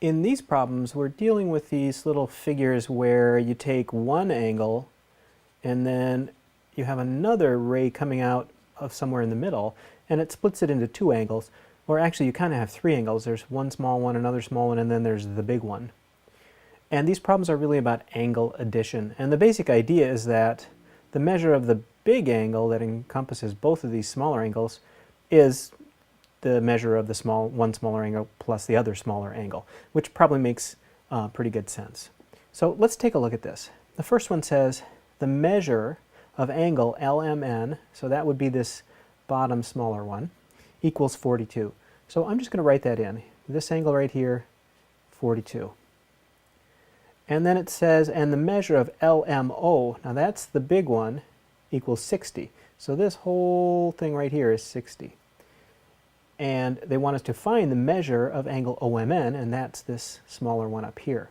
In these problems, we're dealing with these little figures where you take one angle and then you have another ray coming out of somewhere in the middle, and it splits it into two angles. Or actually, you kind of have three angles. There's one small one, another small one, and then there's the big one. And these problems are really about angle addition. And the basic idea is that the measure of the big angle that encompasses both of these smaller angles is the measure of the one smaller angle plus the other smaller angle, which probably makes pretty good sense. So let's take a look at this. The first one says the measure of angle LMN, so that would be this bottom smaller one, equals 42. So I'm just going to write that in. This angle right here, 42. And then it says, and the measure of LMO, now that's the big one, equals 60. So this whole thing right here is 60. And they want us to find the measure of angle OMN, and that's this smaller one up here.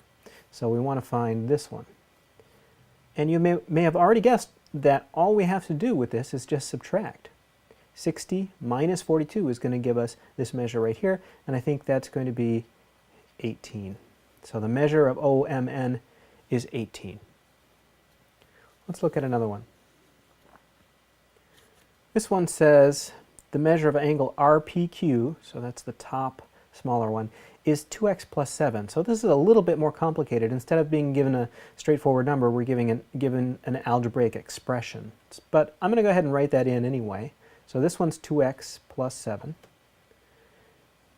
So we want to find this one. And you may have already guessed that all we have to do with this is just subtract. 60 minus 42 is going to give us this measure right here, and I think that's going to be 18. So the measure of OMN is 18. Let's look at another one. This one says the measure of angle RPQ, so that's the top smaller one, is 2x plus 7. So this is a little bit more complicated. Instead of being given a straightforward number, we're given an algebraic expression. But I'm going to go ahead and write that in anyway. So this one's 2x plus 7.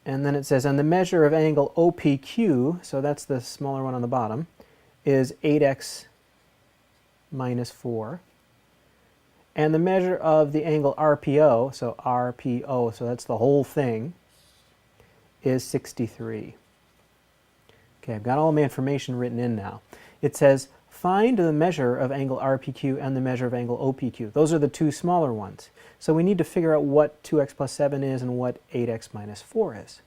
And then it says, and the measure of angle OPQ, so that's the smaller one on the bottom, is 8x minus 4. And the measure of the angle RPO, so that's the whole thing, is 63. Okay, I've got all my information written in now. It says, find the measure of angle RPQ and the measure of angle OPQ. Those are the two smaller ones. So we need to figure out what 2x plus 7 is and what 8x minus 4 is.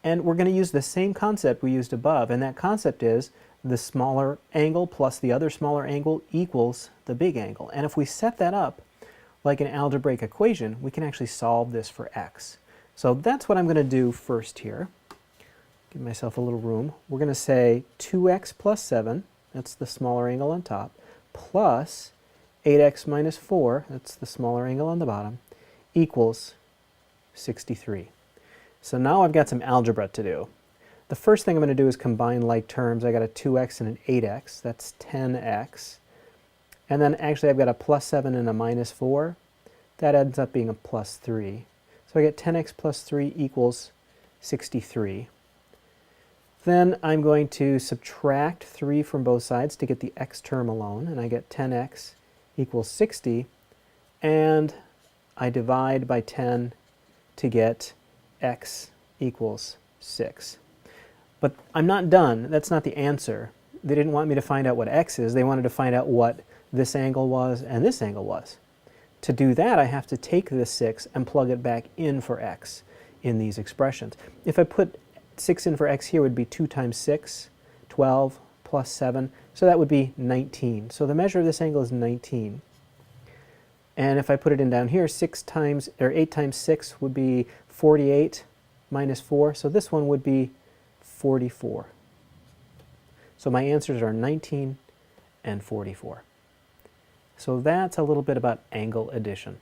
And we're going to use the same concept we used above, and that concept is the smaller angle plus the other smaller angle equals the big angle. And if we set that up like an algebraic equation, we can actually solve this for x. So that's what I'm going to do first here. Give myself a little room. We're going to say 2x plus 7, that's the smaller angle on top, plus 8x minus 4, that's the smaller angle on the bottom, equals 63. So now I've got some algebra to do. The first thing I'm going to do is combine like terms. I got a 2x and an 8x, that's 10x. And then actually I've got a plus 7 and a minus 4. That ends up being a plus 3. So I get 10x plus 3 equals 63. Then I'm going to subtract 3 from both sides to get the x term alone, and I get 10x equals 60, and I divide by 10 to get x equals 6. But I'm not done. That's not the answer. They didn't want me to find out what x is. They wanted to find out what this angle was and this angle was. To do that, I have to take this 6 and plug it back in for x in these expressions. If I put 6 in for x here, would be 2 times 6, 12, plus 7. So that would be 19. So the measure of this angle is 19. And if I put it in down here, 8 times 6 would be 48 minus 4. So this one would be 44. So my answers are 19 and 44. So that's a little bit about angle addition.